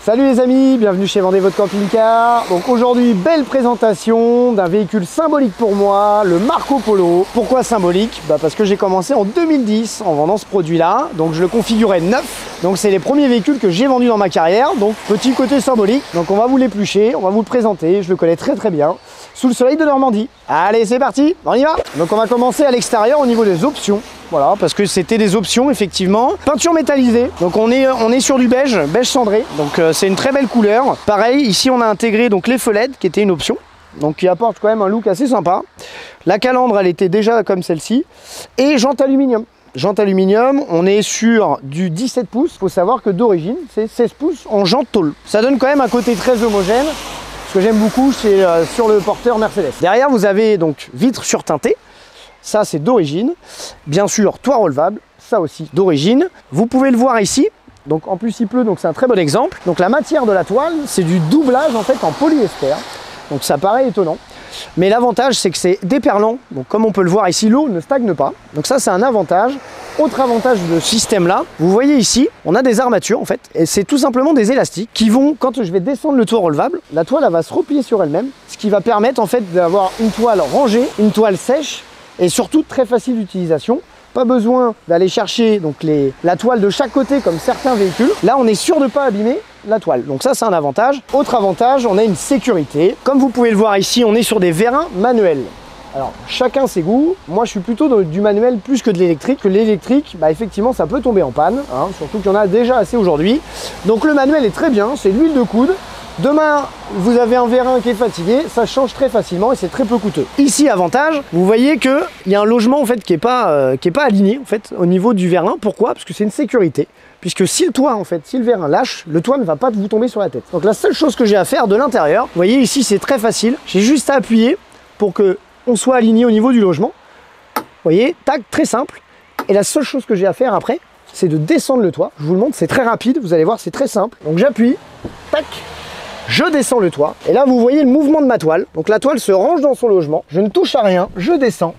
Salut les amis, bienvenue chez Vendez votre camping-car. Donc aujourd'hui, belle présentation d'un véhicule symbolique pour moi, le Marco Polo. Pourquoi symbolique? Parce que j'ai commencé en 2010 en vendant ce produit-là. Donc je le configurais neuf. Donc c'est les premiers véhicules que j'ai vendus dans ma carrière. Donc petit côté symbolique. Donc on va vous l'éplucher, on va vous le présenter. Je le connais très très bien. Sous le soleil de Normandie. Allez, c'est parti, on y va. Donc on va commencer à l'extérieur au niveau des options. Voilà, parce que c'était des options effectivement. Peinture métallisée, donc on est sur du beige cendré, donc c'est une très belle couleur. Pareil, ici on a intégré donc les feux LED qui était une option, donc qui apporte quand même un look assez sympa. La calandre elle était déjà comme celle-ci, et jante aluminium. Jante aluminium, on est sur du 17 pouces, il faut savoir que d'origine c'est 16 pouces en jante tôle. Ça donne quand même un côté très homogène. Ce que j'aime beaucoup c'est sur le porteur Mercedes. Derrière vous avez donc vitres surteintées. Ça c'est d'origine, bien sûr toit relevable, ça aussi d'origine. Vous pouvez le voir ici, donc en plus il pleut, donc c'est un très bon exemple. Donc la matière de la toile, c'est du doublage en fait en polyester, donc ça paraît étonnant. Mais l'avantage c'est que c'est déperlant, donc comme on peut le voir ici, l'eau ne stagne pas. Donc ça c'est un avantage. Autre avantage de ce système là, vous voyez ici, on a des armatures en fait, et c'est tout simplement des élastiques qui vont, quand je vais descendre le toit relevable, la toile elle va se replier sur elle-même, ce qui va permettre en fait d'avoir une toile rangée, une toile sèche, et surtout très facile d'utilisation. Pas besoin d'aller chercher donc la toile de chaque côté comme certains véhicules. Là on est sûr de ne pas abîmer la toile, donc ça c'est un avantage. Autre avantage, on a une sécurité. Comme vous pouvez le voir ici, on est sur des vérins manuels. Alors chacun ses goûts, moi je suis plutôt dans du manuel plus que de l'électrique. L'électrique, effectivement ça peut tomber en panne, hein, surtout qu'il y en a déjà assez aujourd'hui. Donc le manuel est très bien, c'est l'huile de coude. Demain, vous avez un vérin qui est fatigué, ça change très facilement et c'est très peu coûteux. Ici, avantage, vous voyez qu'il y a un logement en fait qui est pas aligné en fait au niveau du vérin. Pourquoi? Parce que c'est une sécurité. Puisque si le toit, en fait, si le vérin lâche, le toit ne va pas vous tomber sur la tête. Donc la seule chose que j'ai à faire de l'intérieur, vous voyez ici c'est très facile. J'ai juste à appuyer pour que on soit aligné au niveau du logement. Vous voyez, tac, très simple. Et la seule chose que j'ai à faire après, c'est de descendre le toit. Je vous le montre, c'est très rapide, vous allez voir, c'est très simple. Donc j'appuie, tac. Je descends le toit, et là vous voyez le mouvement de ma toile. Donc la toile se range dans son logement, je ne touche à rien, je descends.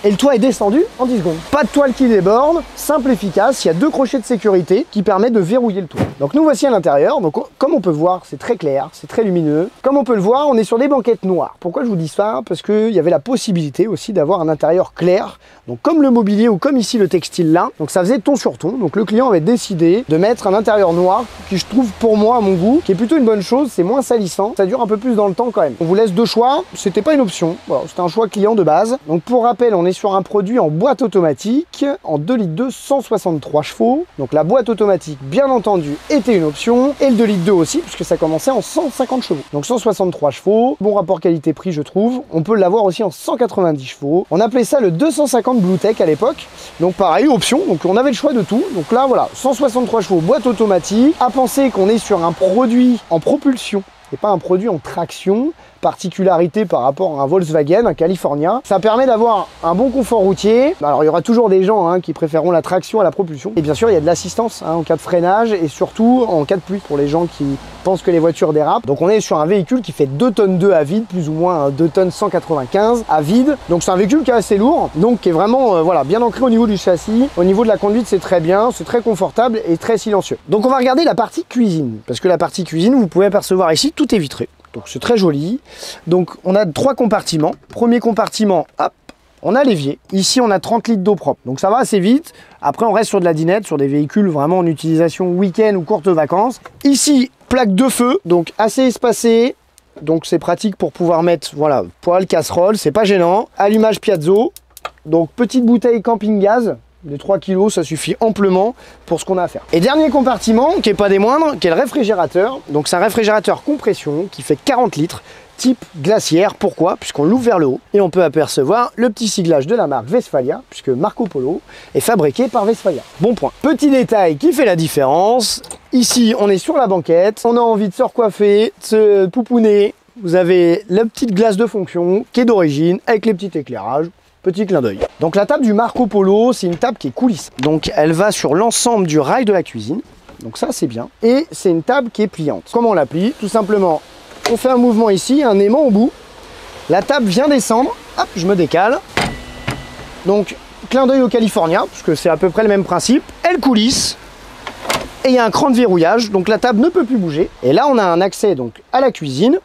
Et le toit est descendu en 10 secondes. Pas de toile qui déborde, simple, efficace, il y a 2 crochets de sécurité qui permettent de verrouiller le toit. Donc nous voici à l'intérieur, donc comme on peut voir, c'est très clair, c'est très lumineux. Comme on peut le voir, on est sur des banquettes noires. Pourquoi je vous dis ça? Parce qu'il y avait la possibilité aussi d'avoir un intérieur clair, donc comme le mobilier ou comme ici le textile là, donc ça faisait ton sur ton. Donc le client avait décidé de mettre un intérieur noir, qui je trouve pour moi, à mon goût, qui est plutôt une bonne chose, c'est moins salissant, ça dure un peu plus dans le temps quand même. On vous laisse 2 choix, c'était pas une option, voilà, c'était un choix client de base. Donc pour rappel, on est sur un produit en boîte automatique, en 2 litres 2, 163 chevaux. Donc la boîte automatique, bien entendu, était une option, et le 2 litres 2 aussi, puisque ça commençait en 150 chevaux. Donc 163 chevaux, bon rapport qualité-prix je trouve. On peut l'avoir aussi en 190 chevaux. On appelait ça le 250 Bluetech à l'époque. Donc pareil, option, donc on avait le choix de tout. Donc là voilà, 163 chevaux, boîte automatique. À penser qu'on est sur un produit en propulsion et pas un produit en traction. Particularité par rapport à un Volkswagen, un California. Ça permet d'avoir un bon confort routier. Alors il y aura toujours des gens qui préféreront la traction à la propulsion. Et bien sûr il y a de l'assistance en cas de freinage et surtout en cas de pluie pour les gens qui pensent que les voitures dérapent. Donc on est sur un véhicule qui fait 2 tonnes 2 à vide, plus ou moins 2 tonnes 195 à vide. Donc c'est un véhicule qui est assez lourd, donc qui est vraiment voilà, bien ancré au niveau du châssis. Au niveau de la conduite c'est très bien, c'est très confortable et très silencieux. Donc on va regarder la partie cuisine. Parce que la partie cuisine, vous pouvez apercevoir ici, tout est vitré. Donc c'est très joli. Donc on a 3 compartiments. Premier compartiment, hop, on a l'évier. Ici on a 30 litres d'eau propre. Donc ça va assez vite. Après on reste sur de la dinette, sur des véhicules vraiment en utilisation week-end ou courtes vacances. Ici, plaque de feu, donc assez espacée. Donc c'est pratique pour pouvoir mettre, voilà, poêle, casserole, c'est pas gênant. Allumage piezo. Donc petite bouteille camping gaz. Les 3 kg, ça suffit amplement pour ce qu'on a à faire. Et dernier compartiment, qui n'est pas des moindres, qui est le réfrigérateur. Donc c'est un réfrigérateur compression qui fait 40 litres, type glacière. Pourquoi? Puisqu'on l'ouvre vers le haut et on peut apercevoir le petit siglage de la marque Westfalia, puisque Marco Polo est fabriqué par Westfalia. Bon point. Petit détail qui fait la différence. Ici, on est sur la banquette. On a envie de se recoiffer, de se pouponner. Vous avez la petite glace de fonction qui est d'origine avec les petits éclairages. Petit clin d'œil. Donc la table du Marco Polo, c'est une table qui est coulisse. Donc elle va sur l'ensemble du rail de la cuisine. Donc ça c'est bien. Et c'est une table qui est pliante. Comment on la plie? Tout simplement, on fait un mouvement ici, un aimant au bout. La table vient descendre. Hop, je me décale. Donc clin d'œil au California, parce que c'est à peu près le même principe. Elle coulisse. et il y a un cran de verrouillage, donc la table ne peut plus bouger. Et là, on a un accès donc à la cuisine,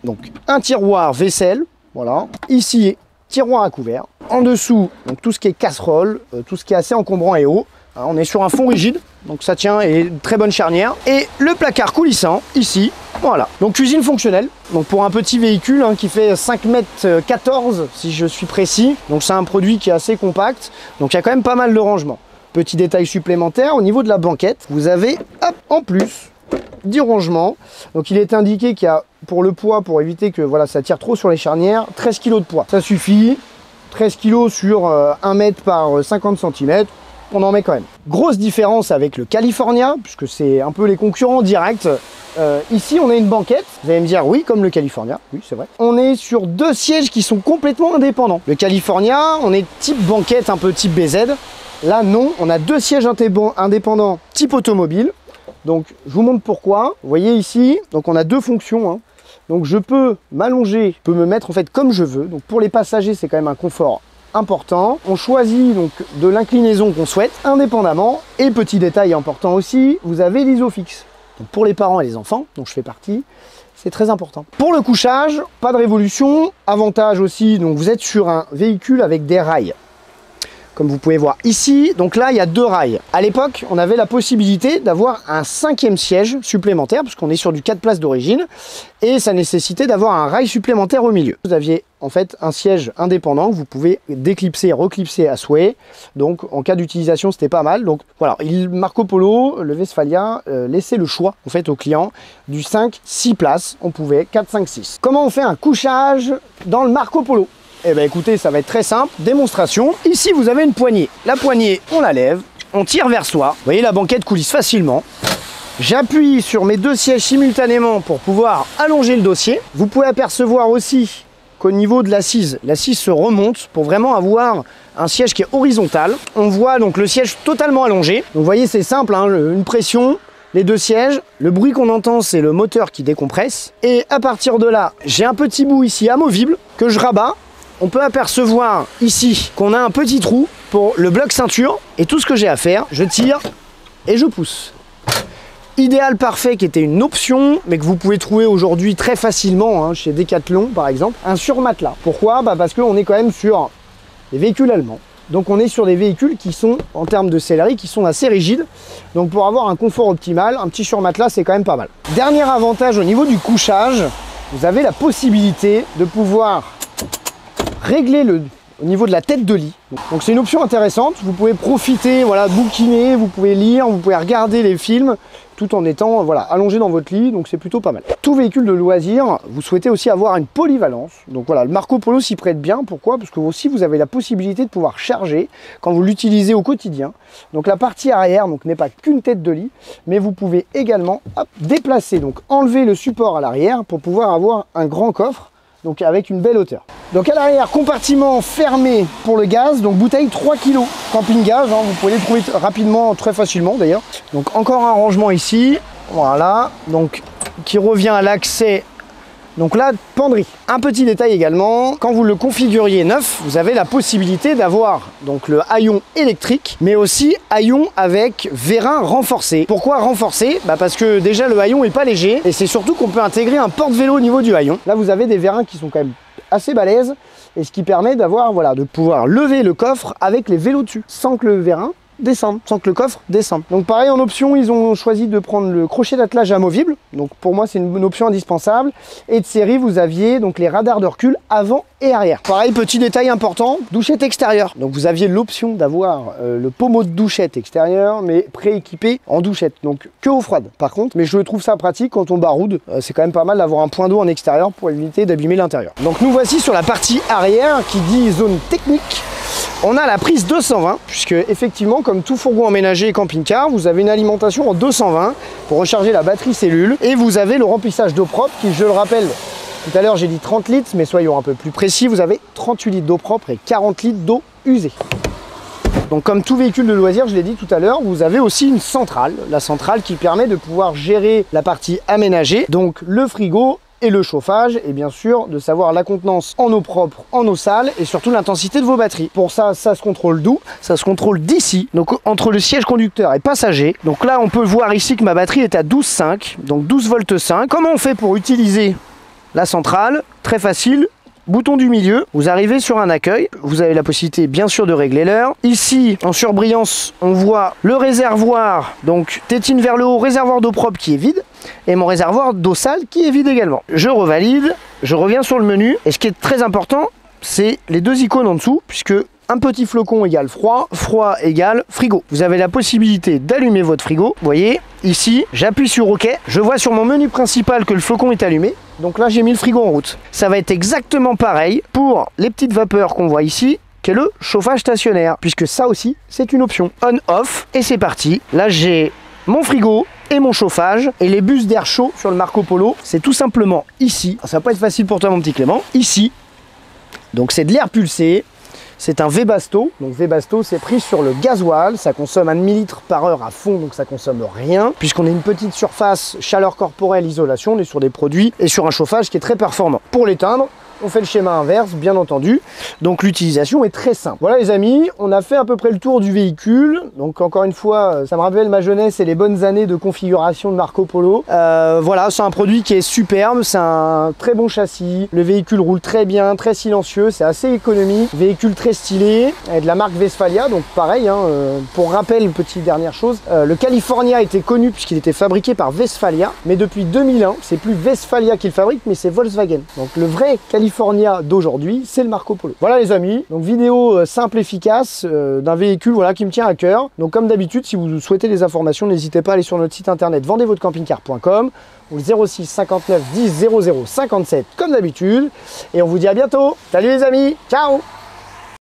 donc un tiroir vaisselle, voilà. Ici, tiroir à couvert. En dessous, donc tout ce qui est casserole, tout ce qui est assez encombrant et haut. Alors, on est sur un fond rigide, donc ça tient et une très bonne charnière. Et le placard coulissant, ici, voilà. Donc cuisine fonctionnelle, donc pour un petit véhicule hein, qui fait 5,14 m si je suis précis. Donc c'est un produit qui est assez compact, donc il y a quand même pas mal de rangement. Petit détail supplémentaire, au niveau de la banquette, vous avez, hop, en plus, 10 rangements. Donc il est indiqué qu'il y a, pour le poids, pour éviter que voilà, ça tire trop sur les charnières, 13 kg de poids. Ça suffit, 13 kg sur 1 mètre par 50 cm. On en met quand même. Grosse différence avec le California, puisque c'est un peu les concurrents directs. Ici, on a une banquette. Vous allez me dire, oui, comme le California. Oui, c'est vrai. On est sur 2 sièges qui sont complètement indépendants. Le California, on est type banquette, un peu type BZ. Là, non, on a 2 sièges indépendants type automobile. Donc, je vous montre pourquoi. Vous voyez ici, donc on a 2 fonctions. Hein. Donc, je peux m'allonger, je peux me mettre en fait comme je veux. Donc, pour les passagers, c'est quand même un confort important. On choisit donc de l'inclinaison qu'on souhaite indépendamment. Et petit détail important aussi, vous avez l'isofix. Donc pour les parents et les enfants, dont je fais partie, c'est très important. Pour le couchage, pas de révolution. Avantage aussi, donc vous êtes sur un véhicule avec des rails. Comme vous pouvez voir ici, donc là il y a 2 rails. À l'époque, on avait la possibilité d'avoir un 5e siège supplémentaire, puisqu'on est sur du 4 places d'origine, et ça nécessitait d'avoir un rail supplémentaire au milieu. Vous aviez en fait un siège indépendant que vous pouvez déclipser et reclipser à souhait. Donc en cas d'utilisation, c'était pas mal. Donc voilà, Marco Polo, le Westfalia, laissait le choix en fait au client du 5-6 places. On pouvait 4, 5, 6. Comment on fait un couchage dans le Marco Polo? Eh bien écoutez, ça va être très simple, démonstration. Ici vous avez une poignée. La poignée, on la lève, on tire vers soi. Vous voyez, la banquette coulisse facilement. J'appuie sur mes 2 sièges simultanément pour pouvoir allonger le dossier. Vous pouvez apercevoir aussi qu'au niveau de l'assise se remonte pour vraiment avoir un siège qui est horizontal. On voit donc le siège totalement allongé. Donc vous voyez, c'est simple, hein, une pression, les 2 sièges. Le bruit qu'on entend, c'est le moteur qui décompresse. Et à partir de là, j'ai un petit bout ici amovible que je rabats. On peut apercevoir ici qu'on a un petit trou pour le bloc ceinture. Et tout ce que j'ai à faire, je tire et je pousse. Idéal parfait qui était une option, mais que vous pouvez trouver aujourd'hui très facilement hein, chez Decathlon par exemple, un surmatelas. Pourquoi? Parce qu'on est quand même sur des véhicules allemands. Donc on est sur des véhicules qui sont, en termes de sellerie, qui sont assez rigides. Donc pour avoir un confort optimal, un petit surmatelas c'est quand même pas mal. Dernier avantage au niveau du couchage, vous avez la possibilité de pouvoir régler au niveau de la tête de lit. Donc c'est une option intéressante, vous pouvez profiter, voilà, bouquiner, vous pouvez lire, vous pouvez regarder les films tout en étant voilà, allongé dans votre lit, donc c'est plutôt pas mal. Tout véhicule de loisir, vous souhaitez aussi avoir une polyvalence. Donc voilà, le Marco Polo s'y prête bien, pourquoi? Parce que aussi vous avez la possibilité de pouvoir charger quand vous l'utilisez au quotidien. Donc la partie arrière n'est pas qu'une tête de lit, mais vous pouvez également déplacer, donc enlever le support à l'arrière pour pouvoir avoir un grand coffre. Donc avec une belle hauteur. Donc à l'arrière, compartiment fermé pour le gaz, donc bouteille 3 kg, camping gaz, hein, vous pouvez les trouver rapidement, très facilement d'ailleurs. Donc encore un rangement ici, voilà, donc qui revient à l'accès. Donc là, penderie. Un petit détail également, quand vous le configuriez neuf, vous avez la possibilité d'avoir donc le haillon électrique, mais aussi haillon avec vérin renforcé. Pourquoi renforcé? Parce que déjà le haillon est pas léger, et c'est surtout qu'on peut intégrer un porte-vélo au niveau du haillon. Là, vous avez des vérins qui sont quand même assez balèzes, et ce qui permet d'avoir, voilà, de pouvoir lever le coffre avec les vélos dessus, sans que le vérin descendre, sans que le coffre descende. Donc pareil, en option, ils ont choisi de prendre le crochet d'attelage amovible. Donc pour moi, c'est une option indispensable. Et de série, vous aviez donc les radars de recul avant et arrière. Pareil, petit détail important, douchette extérieure. Donc vous aviez l'option d'avoir le pommeau de douchette extérieure, mais prééquipé en douchette. Donc que eau froide par contre. Mais je trouve ça pratique quand on baroude. C'est quand même pas mal d'avoir un point d'eau en extérieur pour éviter d'abîmer l'intérieur. Donc nous voici sur la partie arrière qui dit zone technique. On a la prise 220, puisque effectivement, comme tout fourgon aménagé et camping-car, vous avez une alimentation en 220 pour recharger la batterie cellule. Et vous avez le remplissage d'eau propre qui, je le rappelle, tout à l'heure j'ai dit 30 litres, mais soyons un peu plus précis, vous avez 38 litres d'eau propre et 40 litres d'eau usée. Donc comme tout véhicule de loisir, je l'ai dit tout à l'heure, vous avez aussi une centrale. La centrale qui permet de pouvoir gérer la partie aménagée, donc le frigo et le chauffage, et bien sûr de savoir la contenance en eau propre, en eau sale, et surtout l'intensité de vos batteries. Pour ça, ça se contrôle d'où? Ça se contrôle d'ici, donc entre le siège conducteur et passager. Donc là, on peut voir ici que ma batterie est à 12,5, donc 12 volts 5. Comment on fait pour utiliser la centrale? Très facile. Bouton du milieu, vous arrivez sur un accueil, vous avez la possibilité bien sûr de régler l'heure. Ici, en surbrillance, on voit le réservoir, donc tétine vers le haut, réservoir d'eau propre qui est vide, et mon réservoir d'eau sale qui est vide également. Je revalide, je reviens sur le menu, et ce qui est très important, c'est les deux icônes en dessous, puisque un petit flocon égale froid, froid égale frigo. Vous avez la possibilité d'allumer votre frigo. Vous voyez, ici, j'appuie sur OK. Je vois sur mon menu principal que le flocon est allumé. Donc là, j'ai mis le frigo en route. Ça va être exactement pareil pour les petites vapeurs qu'on voit ici, qui est le chauffage stationnaire, puisque ça aussi, c'est une option. On-off, et c'est parti. Là, j'ai mon frigo et mon chauffage, et les bus d'air chaud sur le Marco Polo, c'est tout simplement ici. Ça va pas être facile pour toi, mon petit Clément. Ici. Donc c'est de l'air pulsé. C'est un Webasto, donc Webasto c'est pris sur le gasoil, ça consomme 1 demi-litre par heure à fond, donc ça consomme rien. Puisqu'on a une petite surface chaleur corporelle, isolation, on est sur des produits et sur un chauffage qui est très performant. Pour l'éteindre, on fait le schéma inverse, bien entendu. Donc l'utilisation est très simple. Voilà les amis, on a fait à peu près le tour du véhicule. Donc encore une fois, ça me rappelle ma jeunesse et les bonnes années de configuration de Marco Polo. Voilà, c'est un produit qui est superbe, c'est un très bon châssis. Le véhicule roule très bien, très silencieux, c'est assez économique. Véhicule très stylé, avec de la marque Westfalia, donc pareil. Pour rappel, petite dernière chose, le California était connu puisqu'il était fabriqué par Westfalia, mais depuis 2001, c'est plus Westfalia qui le fabrique, mais c'est Volkswagen. Donc le vrai California d'aujourd'hui, c'est le Marco Polo. Voilà les amis, donc vidéo simple, efficace d'un véhicule voilà, qui me tient à cœur. Donc comme d'habitude, si vous souhaitez des informations, n'hésitez pas à aller sur notre site internet vendezvotrecampingcar.com ou le 06 59 10 00 57 comme d'habitude. Et on vous dit à bientôt. Salut les amis, ciao.